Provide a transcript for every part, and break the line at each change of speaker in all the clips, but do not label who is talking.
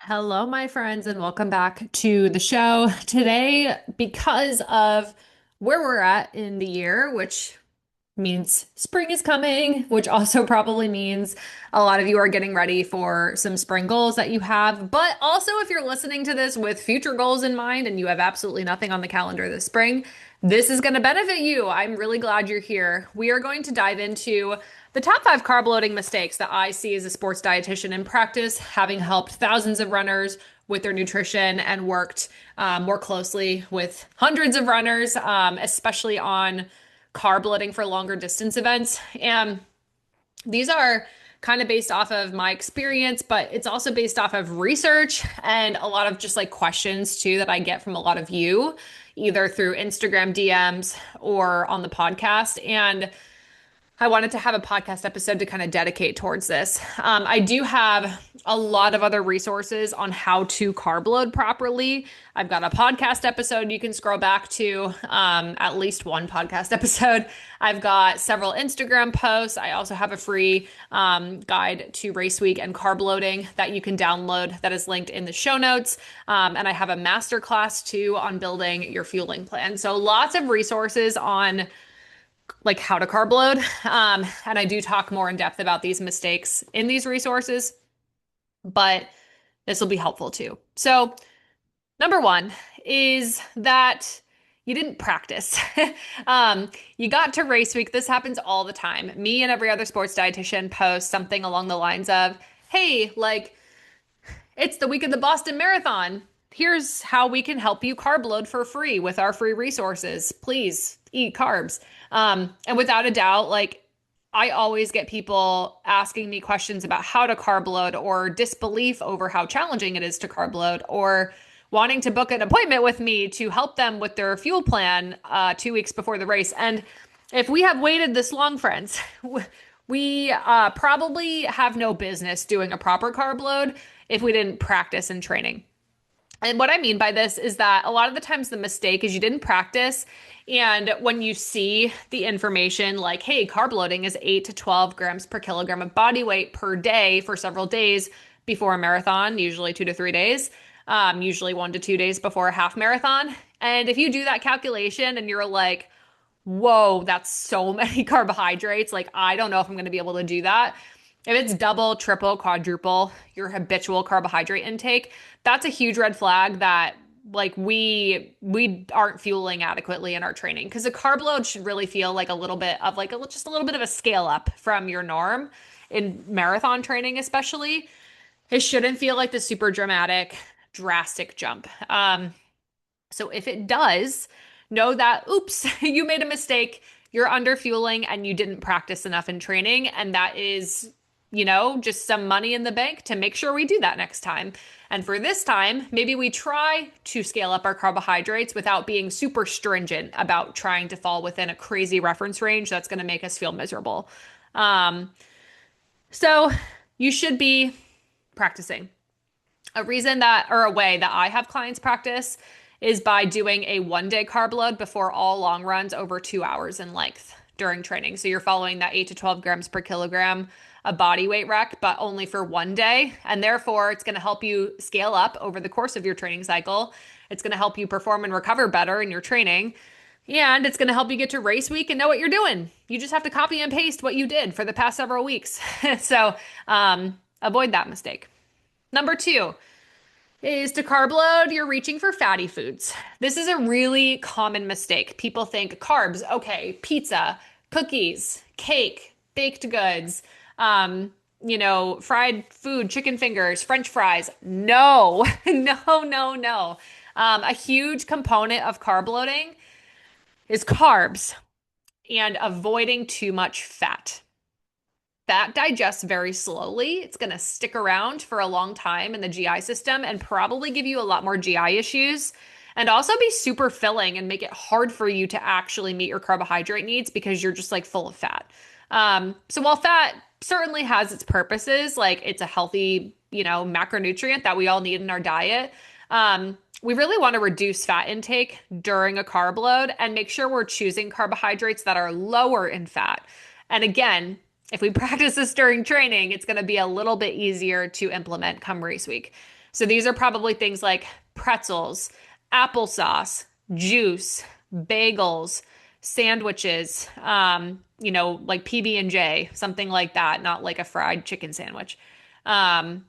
Hello, my friends, and welcome back to the show. Today, because of where we're at in the year, which means spring is coming, which also probably means a lot of you are getting ready for some spring goals that you have. But also, if you're listening to this with future goals in mind and you have absolutely nothing on the calendar this spring, this is going to benefit you. I'm really glad you're here. We are going to dive into the top five carb loading mistakes that I see as a sports dietitian in practice, having helped thousands of runners with their nutrition and worked more closely with hundreds of runners, especially on carb loading for longer distance events. And these are kind of based off of my experience, but it's also based off of research and a lot of just like questions too that I get from a lot of you, either through Instagram DMs or on the podcast. And I wanted to have a podcast episode to kind of dedicate towards this. I do have a lot of other resources on how to carb load properly. I've got a podcast episode you can scroll back to, at least one podcast episode. I've got several Instagram posts. I also have a free guide to race week and carb loading that you can download that is linked in the show notes. And I have a masterclass too on building your fueling plan. So lots of resources on like how to carb load. And I do talk more in depth about these mistakes in these resources, but this will be helpful too. So, number one is that you didn't practice. You got to race week. This happens all the time. Me and every other sports dietitian post something along the lines of, hey, like, it's the week of the Boston Marathon. Here's how we can help you carb load for free with our free resources. Please eat carbs. And without a doubt, like I always get people asking me questions about how to carb load or disbelief over how challenging it is to carb load or wanting to book an appointment with me to help them with their fuel plan 2 weeks before the race. And if we have waited this long, friends, we probably have no business doing a proper carb load if we didn't practice in training. And what I mean by this is that a lot of the times the mistake is you didn't practice. And when you see the information like, hey, carb loading is 8 to 12 grams per kilogram of body weight per day for several days before a marathon, usually 2 to 3 days, usually 1 to 2 days before a half marathon. And if you do that calculation and you're like, whoa, that's so many carbohydrates, like, I don't know if I'm going to be able to do that. If it's double, triple, quadruple your habitual carbohydrate intake, that's a huge red flag that like we aren't fueling adequately in our training because a carb load should really feel like a little bit of like just a little bit of a scale up from your norm in marathon training, especially. It shouldn't feel like the super dramatic, drastic jump. So if it does, know that, oops, you made a mistake. You're under fueling and you didn't practice enough in training. And that is, just some money in the bank to make sure we do that next time. And for this time, maybe we try to scale up our carbohydrates without being super stringent about trying to fall within a crazy reference range that's going to make us feel miserable. So you should be practicing. A reason that, or a way that I have clients practice is by doing a 1 day carb load before all long runs over 2 hours in length during training. So you're following that 8 to 12 grams per kilogram a body weight rec, but only for 1 day. And therefore, it's going to help you scale up over the course of your training cycle. It's going to help you perform and recover better in your training. And it's going to help you get to race week and know what you're doing. You just have to copy and paste what you did for the past several weeks. So avoid that mistake. Number two is to carb load, you're reaching for fatty foods. This is a really common mistake. People think carbs, okay, pizza, cookies, cake, baked goods, fried food, chicken fingers, French fries. No, no. A huge component of carb loading is carbs and avoiding too much fat. Fat digests very slowly. It's going to stick around for a long time in the GI system and probably give you a lot more GI issues and also be super filling and make it hard for you to actually meet your carbohydrate needs because you're just like full of fat. So while fat certainly has its purposes, like it's a healthy, macronutrient that we all need in our diet, we really want to reduce fat intake during a carb load and make sure we're choosing carbohydrates that are lower in fat. And again, if we practice this during training, it's going to be a little bit easier to implement come race week. So these are probably things like pretzels, applesauce, juice, bagels, sandwiches, like PB&J, something like that, not like a fried chicken sandwich. Um,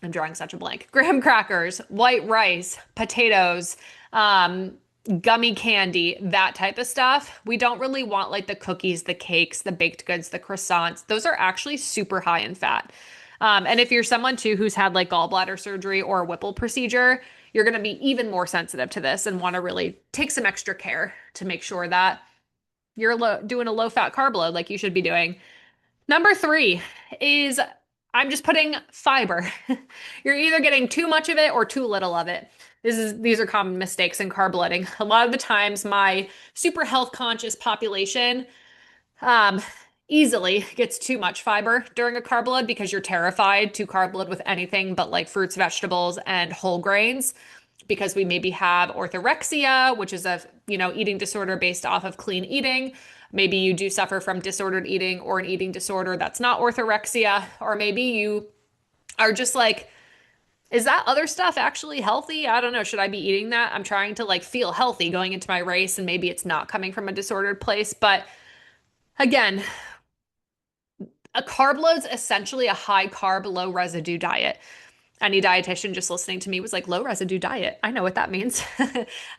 I'm drawing such a blank. Graham crackers, white rice, potatoes, um, gummy candy, that type of stuff. We don't really want like the cookies, the cakes, the baked goods, the croissants. Those are actually super high in fat. And if you're someone too who's had like gallbladder surgery or a Whipple procedure, you're going to be even more sensitive to this and want to really take some extra care to make sure that you're doing a low fat carb load like you should be doing. Number three is I'm just putting fiber. You're either getting too much of it or too little of it. These are common mistakes in carb loading. A lot of the times my super health conscious population um, easily gets too much fiber during a carb load because you're terrified to carb load with anything but like fruits, vegetables, and whole grains because we maybe have orthorexia, which is a, eating disorder based off of clean eating. Maybe you do suffer from disordered eating or an eating disorder that's not orthorexia, or maybe you are just like, is that other stuff actually healthy? I don't know. Should I be eating that? I'm trying to like feel healthy going into my race, and maybe it's not coming from a disordered place. But again, a carb load's essentially a high carb, low residue diet. Any dietitian just listening to me was like, low residue diet. I know what that means.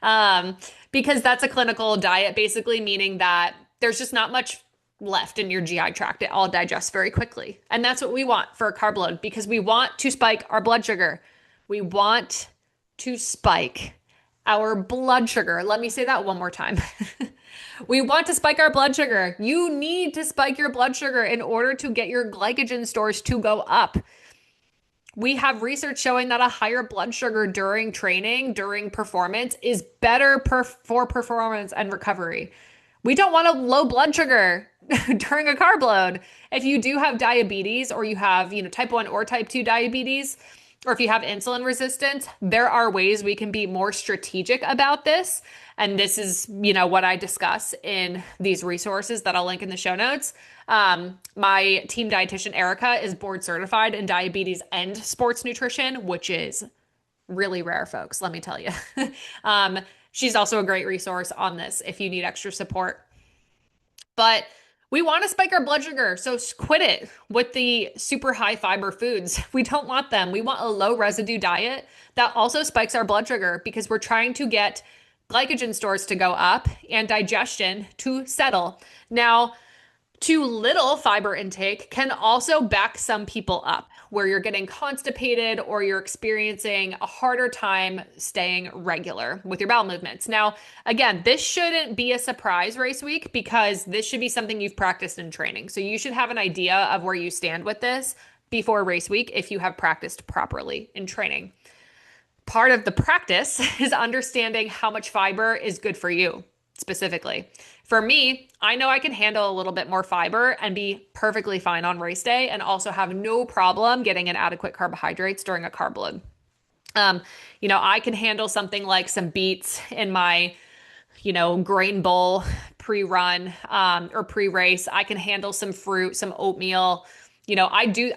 um, because that's a clinical diet, basically, meaning that there's just not much left in your GI tract. It all digests very quickly. And that's what we want for a carb load because we want to spike our blood sugar. We want to spike our blood sugar. Let me say that one more time. We want to spike our blood sugar. You need to spike your blood sugar in order to get your glycogen stores to go up. We have research showing that a higher blood sugar during training, during performance, is better for performance and recovery. We don't want a low blood sugar during a carb load. If you do have diabetes or you have, type 1 or type 2 diabetes, or if you have insulin resistance, there are ways we can be more strategic about this. And this is, what I discuss in these resources that I'll link in the show notes. My team dietitian, Erica, is board certified in diabetes and sports nutrition, which is really rare, folks, let me tell you. She's also a great resource on this if you need extra support. But we want to spike our blood sugar, so quit it with the super high fiber foods. We don't want them. We want a low residue diet that also spikes our blood sugar because we're trying to get glycogen stores to go up and digestion to settle. Now, too little fiber intake can also back some people up where you're getting constipated or you're experiencing a harder time staying regular with your bowel movements. Now, again, this shouldn't be a surprise race week because this should be something you've practiced in training. So you should have an idea of where you stand with this before race week if you have practiced properly in training. Part of the practice is understanding how much fiber is good for you specifically. For me, I know I can handle a little bit more fiber and be perfectly fine on race day and also have no problem getting in adequate carbohydrates during a carb load. I can handle something like some beets in my, grain bowl pre-run or pre-race. I can handle some fruit, some oatmeal. I do.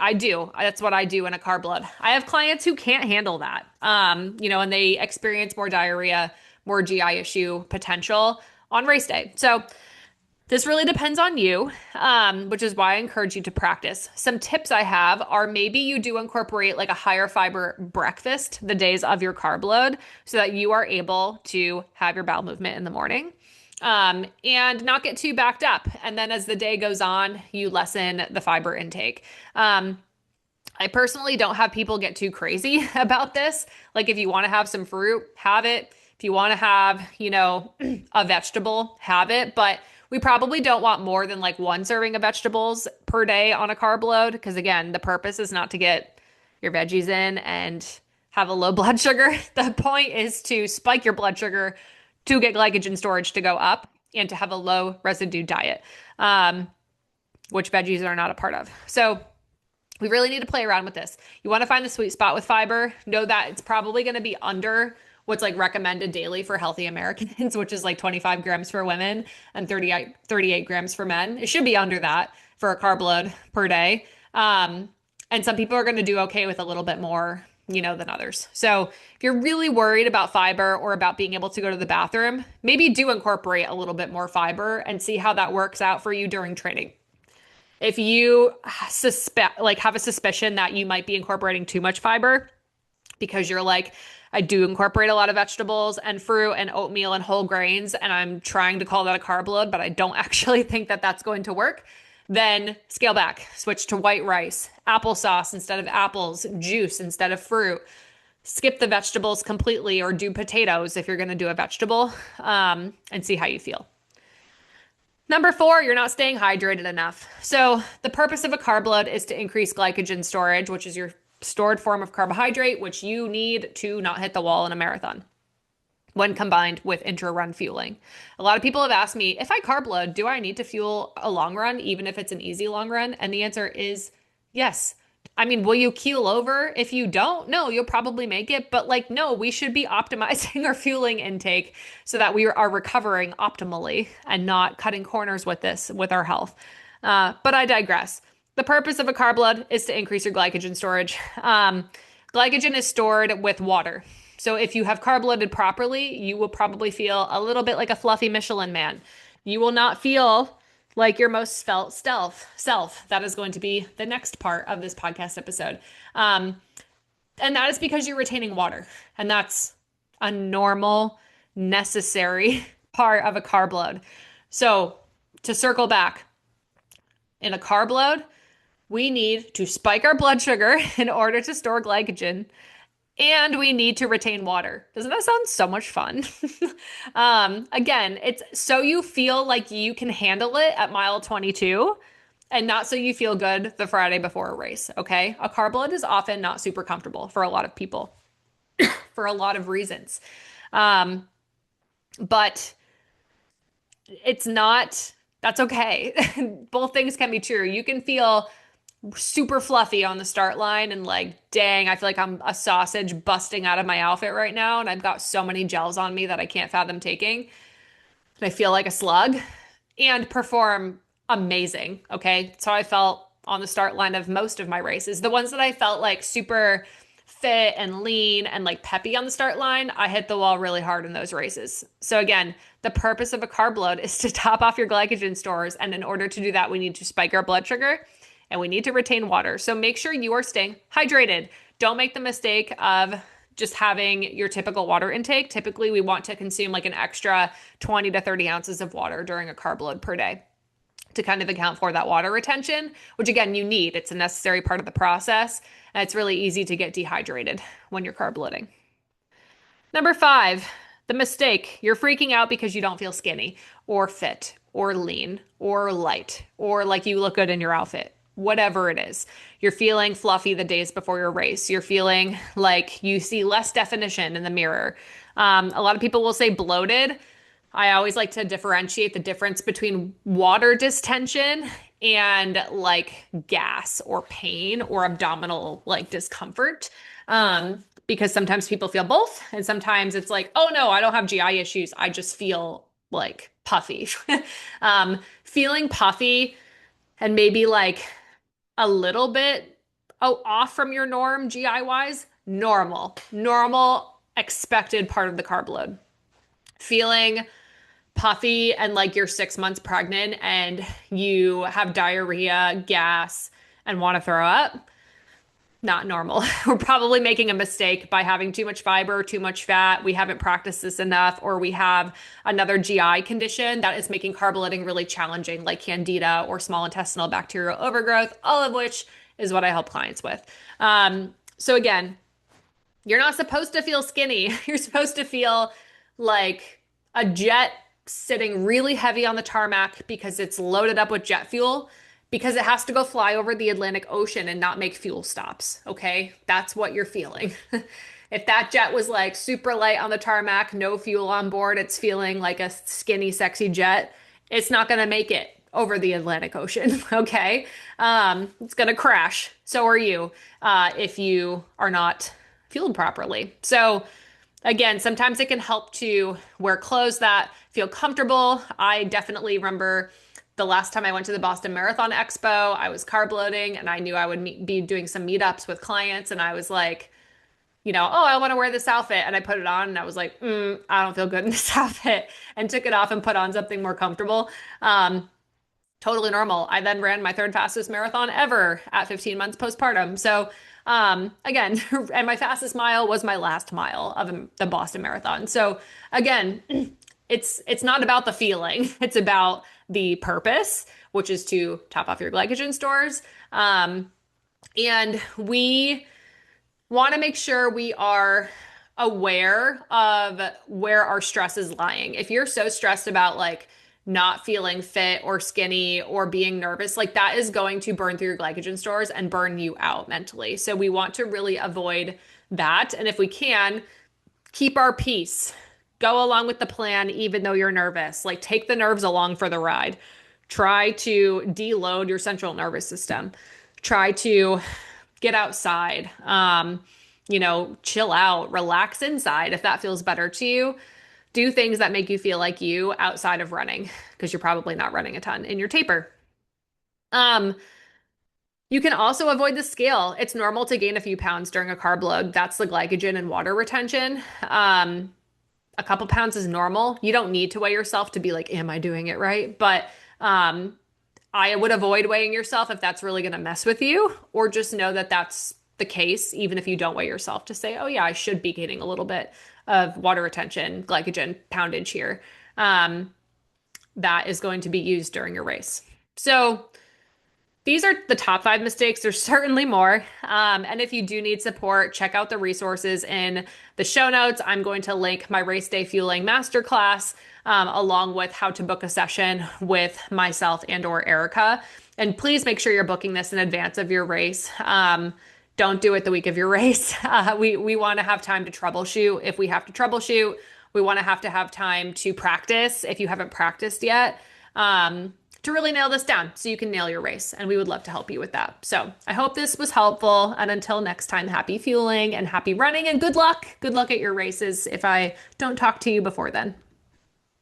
That's what I do in a carb load. I have clients who can't handle that, and they experience more diarrhea, more GI issue potential on race day. So this really depends on you, which is why I encourage you to practice. Some tips I have are maybe you do incorporate like a higher fiber breakfast the days of your carb load so that you are able to have your bowel movement in the morning. And not get too backed up. And then as the day goes on, you lessen the fiber intake. I personally don't have people get too crazy about this. Like if you want to have some fruit, have it. If you want to have, a vegetable, have it. But we probably don't want more than like one serving of vegetables per day on a carb load. Because again, the purpose is not to get your veggies in and have a low blood sugar. The point is to spike your blood sugar to get glycogen storage to go up and to have a low residue diet, which veggies are not a part of. So we really need to play around with this. You want to find the sweet spot with fiber. Know that it's probably going to be under what's like recommended daily for healthy Americans, which is like 25 grams for women and 38 grams for men. It should be under that for a carb load per day. And some people are going to do okay with a little bit more than others. So if you're really worried about fiber or about being able to go to the bathroom, maybe do incorporate a little bit more fiber and see how that works out for you during training. If you suspect, like have a suspicion that you might be incorporating too much fiber because you're like, I do incorporate a lot of vegetables and fruit and oatmeal and whole grains, and I'm trying to call that a carb load, but I don't actually think that that's going to work, then scale back, switch to white rice, applesauce instead of apples, juice instead of fruit. Skip the vegetables completely or do potatoes if you're going to do a vegetable, and see how you feel. Number 4, you're not staying hydrated enough. So the purpose of a carb load is to increase glycogen storage, which is your stored form of carbohydrate, which you need to not hit the wall in a marathon when combined with intra-run fueling. A lot of people have asked me, if I carb load, do I need to fuel a long run, even if it's an easy long run? And the answer is yes. I mean, will you keel over if you don't? No, you'll probably make it. But like, no, we should be optimizing our fueling intake so that we are recovering optimally and not cutting corners with this, with our health. But I digress. The purpose of a carb load is to increase your glycogen storage. Glycogen is stored with water. So if you have carb loaded properly, you will probably feel a little bit like a fluffy Michelin man. You will not feel like your most felt self. That is going to be the next part of this podcast episode. And that is because you're retaining water. And that's a normal, necessary part of a carb load. So to circle back, in a carb load, we need to spike our blood sugar in order to store glycogen, and we need to retain water. Doesn't that sound so much fun? Again, it's so you feel like you can handle it at mile 22 and not so you feel good the Friday before a race, okay? A carb load is often not super comfortable for a lot of people for a lot of reasons. But it's not, that's okay. Both things can be true. You can feel super fluffy on the start line and like, dang, I feel like I'm a sausage busting out of my outfit right now. And I've got so many gels on me that I can't fathom taking. And I feel like a slug and perform amazing. Okay. So I felt on the start line of most of my races. The ones that I felt like super fit and lean and like peppy on the start line, I hit the wall really hard in those races. So again, the purpose of a carb load is to top off your glycogen stores. And in order to do that, we need to spike our blood sugar and we need to retain water. So make sure you are staying hydrated. Don't make the mistake of just having your typical water intake. Typically, we want to consume like an extra 20 to 30 ounces of water during a carb load per day to kind of account for that water retention, which again, you need. It's a necessary part of the process. And it's really easy to get dehydrated when you're carb loading. Number 5, the mistake. You're freaking out because you don't feel skinny or fit or lean or light or like you look good in your outfit. Whatever it is, you're feeling fluffy the days before your race. You're feeling like you see less definition in the mirror. A lot of people will say bloated. I always like to differentiate the difference between water distension and like gas or pain or abdominal like discomfort. Because sometimes people feel both, and sometimes it's like, oh no, I don't have GI issues. I just feel like puffy. Feeling puffy and maybe like a little bit off from your norm GI wise, normal, expected part of the carb load. Feeling puffy and like you're 6 months pregnant and you have diarrhea, gas, and want to throw up, not normal. We're probably making a mistake by having too much fiber, too much fat. We haven't practiced this enough, or we have another GI condition that is making carb loading really challenging, like candida or small intestinal bacterial overgrowth, all of which is what I help clients with. So again, you're not supposed to feel skinny. You're supposed to feel like a jet sitting really heavy on the tarmac because it's loaded up with jet fuel, because it has to go fly over the Atlantic Ocean and not make fuel stops. Okay. That's what you're feeling. If that jet was like super light on the tarmac, no fuel on board, it's feeling like a skinny, sexy jet, it's not going to make it over the Atlantic Ocean. Okay. It's going to crash. So are you, if you are not fueled properly. So again, sometimes it can help to wear clothes that feel comfortable. I definitely remember the last time I went to the Boston Marathon Expo, I was carb loading and I knew I would be doing some meetups with clients. And I was like, oh, I want to wear this outfit. And I put it on and I was like, I don't feel good in this outfit and took it off and put on something more comfortable. Um, Totally normal. I then ran my third fastest marathon ever at 15 months postpartum. So, again, and my fastest mile was my last mile of the Boston Marathon. So, again, it's not about the feeling. It's about the purpose, which is to top off your glycogen stores. And we want to make sure we are aware of where our stress is lying. If you're so stressed about like not feeling fit or skinny or being nervous, like that is going to burn through your glycogen stores and burn you out mentally. So we want to really avoid that. And if we can, keep our peace. Go along with the plan, even though you're nervous. Like take the nerves along for the ride. Try to deload your central nervous system. Try to get outside. Chill out, relax inside if that feels better to you. Do things that make you feel like you outside of running, because you're probably not running a ton in your taper. Um, you can also avoid the scale. It's normal to gain a few pounds during a carb load. That's the glycogen and water retention. A couple pounds is normal. You don't need to weigh yourself to be like, am I doing it right? But I would avoid weighing yourself if that's really going to mess with you, or just know that that's the case, even if you don't weigh yourself, to say, oh, yeah, I should be gaining a little bit of water retention, glycogen poundage here. That is going to be used during your race. So, these are the top 5 mistakes. There's certainly more. And if you do need support, check out the resources in the show notes. I'm going to link my race day fueling masterclass, along with how to book a session with myself and or Erica. And please make sure you're booking this in advance of your race. Don't do it the week of your race. We want to have time to troubleshoot if we have to troubleshoot. We want to have time to practice if you haven't practiced yet. To really nail this down so you can nail your race. And we would love to help you with that. So I hope this was helpful. And until next time, happy fueling and happy running and good luck. Good luck at your races if I don't talk to you before then.